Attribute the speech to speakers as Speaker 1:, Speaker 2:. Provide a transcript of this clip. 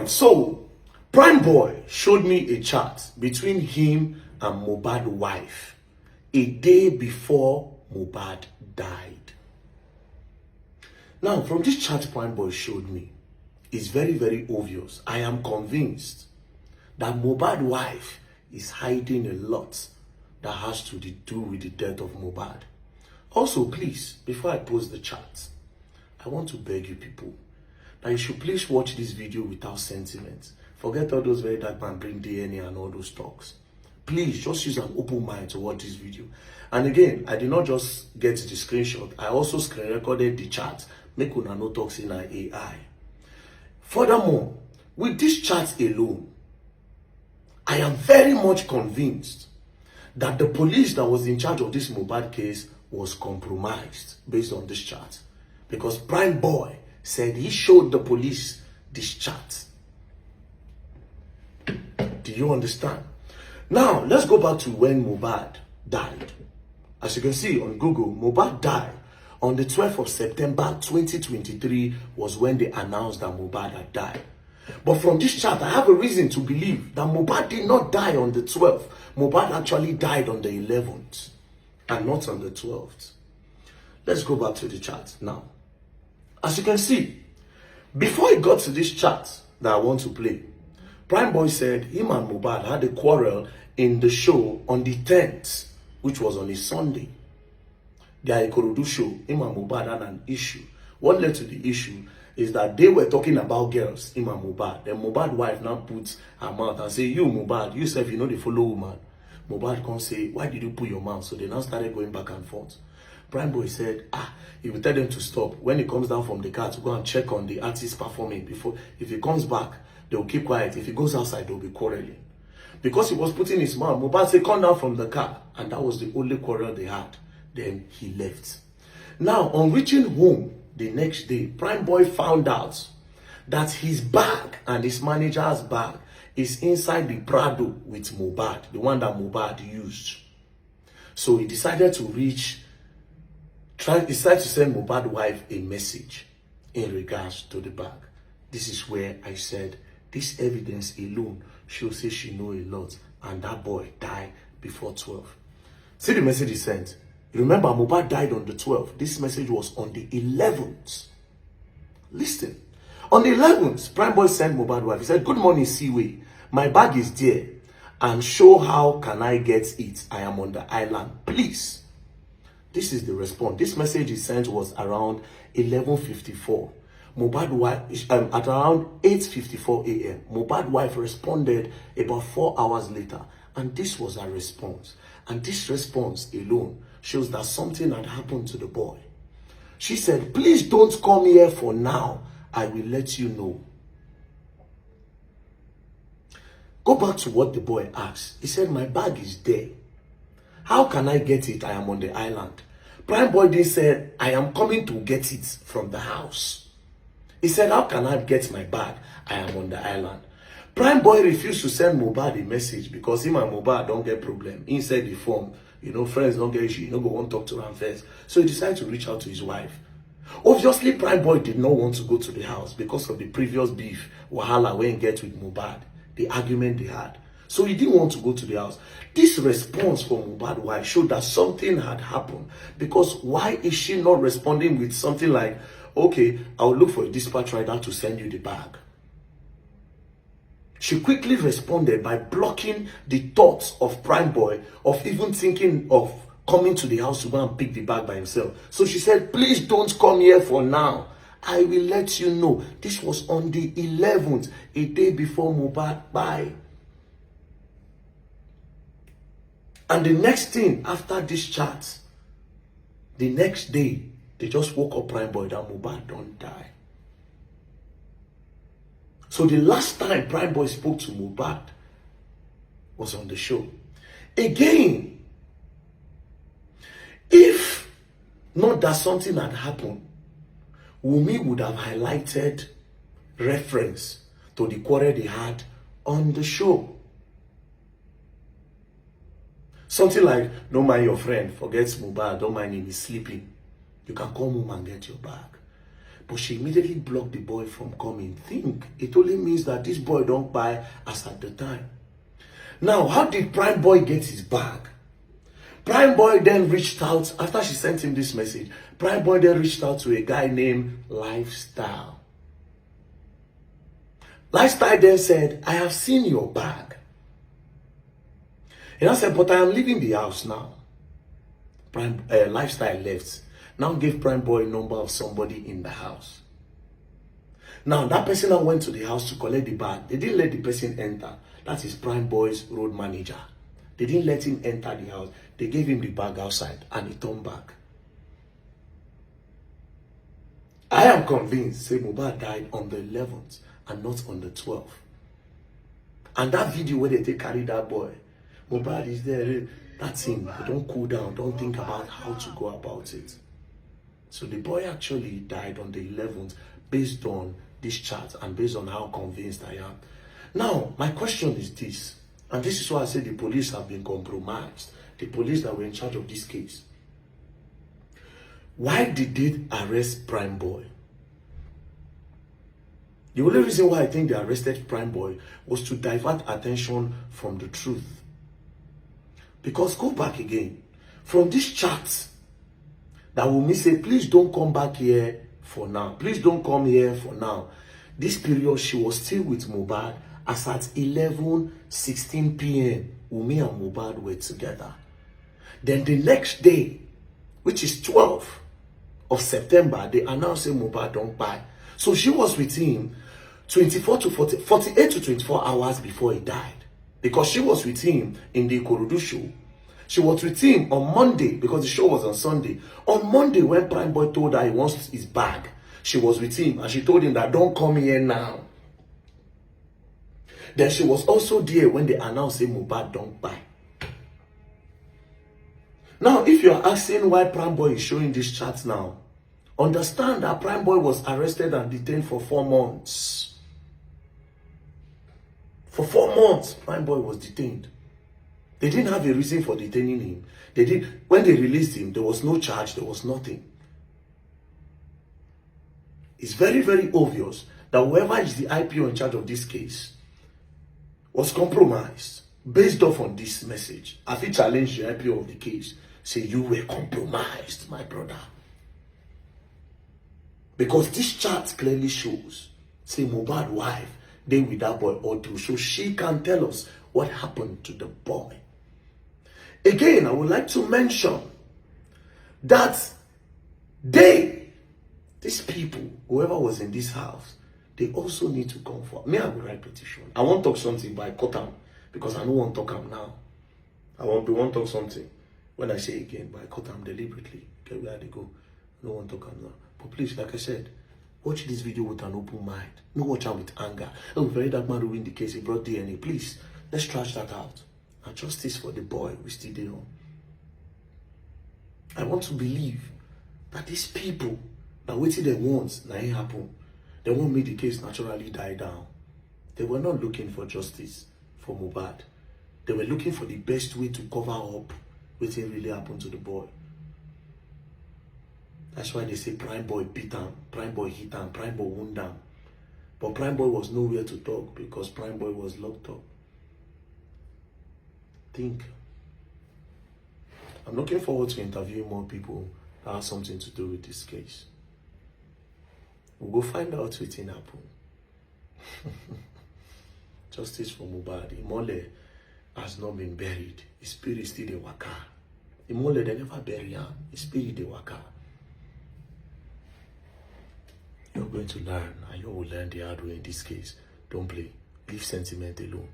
Speaker 1: right, so Prime Boy showed me a chat between him and Mohbad's wife a day before Mohbad died. Now, from this chat Prime Boy showed me, it's very, very obvious. I am convinced that Mohbad's wife is hiding a lot that has to do with the death of Mohbad. Also, please, before I post the chat, I want to beg you people that you should please watch this video without sentiment. Forget all those very dark man bring DNA and all those talks. Please just use an open mind to watch this video. And again, I did not just get the screenshot. I also screen recorded the chat. Make una no talks in an AI. Furthermore, with this chat alone, I am very much convinced that the police that was in charge of this Mohbad case was compromised based on this chat. Because Prime Boy said he showed the police this chat. Do you understand? Now, let's go back to when Mohbad died. As you can see on Google, Mohbad died on the 12th of September 2023 was when they announced that Mohbad had died. But from this chat, I have a reason to believe that Mohbad did not die on the 12th. Mohbad actually died on the 11th and not on the 12th. Let's go back to the chat now. As you can see, before I got to this chat that I want to play, Prime Boy said him and Mohbad had a quarrel in the show on the 10th, which was on a Sunday. Their Ikorodu show, him and Mohbad had an issue. What led to the issue is that they were talking about girls, him and Mohbad. Then Mohbad's wife now puts her mouth and say, you Mohbad, you self, you know the follow woman. Mohbad can't say, why did you put your mouth? So they now started going back and forth. Prime Boy said, he will tell them to stop. When he comes down from the car to go and check on the artist performing, before, if he comes back, they will keep quiet. If he goes outside, they'll be quarreling. Because he was putting his mouth, Mohbad said, come down from the car. And that was the only quarrel they had. Then he left. Now, on reaching home the next day, Prime Boy found out that his bag and his manager's bag is inside the Prado with Mohbad, the one that Mohbad used. So he decided to decided to send Mohbad's wife a message in regards to the bag. This is where I said, this evidence alone shows say she know a lot, and that boy died before 12. See the message he sent. Remember, Mohbad died on the 12th. This message was on the 11th. Listen. On the 11th, Prime Boy sent Mohbad's wife. He said, good morning, Seaway. My bag is there. And show how can I get it. I am on the island. Please. This is the response. This message he sent was around 11:54. Mohbad's wife, at around 8:54 a.m. Mohbad's wife responded about 4 hours later. And this was her response. And this response alone shows that something had happened to the boy. She said, please don't come here for now. I will let you know. Go back to what the boy asked. He said, my bag is there. How can I get it? I am on the island. Prime Boy then said, I am coming to get it from the house. He said, how can I get my bag? I am on the island. Prime Boy refused to send Mohbad a message because him and Mohbad don't get problem. Inside the phone, you know, friends don't get issue. You know, go on talk to him first. So he decided to reach out to his wife. Obviously, Prime Boy did not want to go to the house because of the previous beef, wahala, when he get with Mohbad, the argument they had. So he didn't want to go to the house. This response from Mohbad's wife showed that something had happened. Because why is she not responding with something like, okay, I'll look for a dispatch rider to send you the bag? She quickly responded by blocking the thoughts of Prime Boy of even thinking of coming to the house to go and pick the bag by himself. So she said, please don't come here for now. I will let you know. This was on the 11th, a day before Mohbad died. And the next thing after this chat, the next day, they just woke up Prime Boy that Mohbad don't die. So the last time Prime Boy spoke to Mohbad was on the show. Again, if not that something had happened, Wunmi would have highlighted reference to the quarrel they had on the show. Something like, don't mind your friend, forget Mohbad, don't mind him, he's sleeping. You can come home and get your bag. But she immediately blocked the boy from coming. Think, it only means that this boy don't buy as at the time. Now, how did Prime Boy get his bag? Prime Boy then reached out, after she sent him this message, Prime Boy then reached out to a guy named Lifestyle. Lifestyle then said, I have seen your bag. And I said, but I am leaving the house now. Lifestyle left. Now gave Prime Boy a number of somebody in the house. Now that person that went to the house to collect the bag, they didn't let the person enter. That is Prime Boy's road manager. They didn't let him enter the house. They gave him the bag outside and he turned back. I am convinced, say mohbad died on the 11th and not on the 12th. And that video where they carry that boy, mohbad is there. That's him. Don't cool down. Don't think about how to go about it. So the boy actually died on the 11th based on this chat and based on how convinced I am. Now, my question is this, and this is why I say the police have been compromised. The police that were in charge of this case. Why did they arrest Prime Boy? The only reason why I think they arrested Prime Boy was to divert attention from the truth. Because go back again, from this chat, that will mean say, please don't come back here for now. Please don't come here for now. This period, she was still with mohbad as at 11:16 p.m. Wunmi and mohbad were together. Then the next day, which is 12th of September, they announced that mohbad don't buy. So she was with him 48 to 24 hours before he died. Because she was with him in the Ikorodu show. She was with him on Monday because the show was on Sunday. On Monday, when Prime Boy told her he wants his bag, she was with him and she told him that don't come here now. Then she was also there when they announced that mohbad don't buy. Now, if you're asking why Prime Boy is showing this chat now, understand that Prime Boy was arrested and detained for 4 months. For 4 months, Prime Boy was detained. They didn't have a reason for detaining him. When they released him, there was no charge, there was nothing. It's very, very obvious that whoever is the IPO in charge of this case was compromised based off on this message. I feel challenge the IPO of the case. Say you were compromised, my brother. Because this chart clearly shows, say mohbad wife, they with that boy all through. So she can tell us what happened to the boy. Again, I would like to mention that these people, whoever was in this house, they also need to come for me. I will write petition. I won't talk something, but I cut them because I don't want to talk them now. I won't talk something when I say again, but I cut them deliberately. Okay, where they go? I don't want to talk them now. But please, like I said, watch this video with an open mind. No watch out with anger. Oh, very dark man ruined the case. He brought DNA. Please, let's trash that out. And justice for the boy we still there on. I want to believe that these people that waited they want, now it happen. They won't make the case naturally die down. They were not looking for justice for mohbad. They were looking for the best way to cover up what really happened to the boy. That's why they say Prime Boy beat him, Prime Boy hit him, Prime Boy wound him. But Prime Boy was nowhere to talk because Prime Boy was locked up. Think. I'm looking forward to interviewing more people that have something to do with this case. We'll go find out what's happen. Justice for mohbad. Imole has not been buried. His spirit still the waka. Imole, they never bury him. His spirit the waka. You're going to learn, and you will learn the hard way in this case. Don't play. Leave sentiment alone.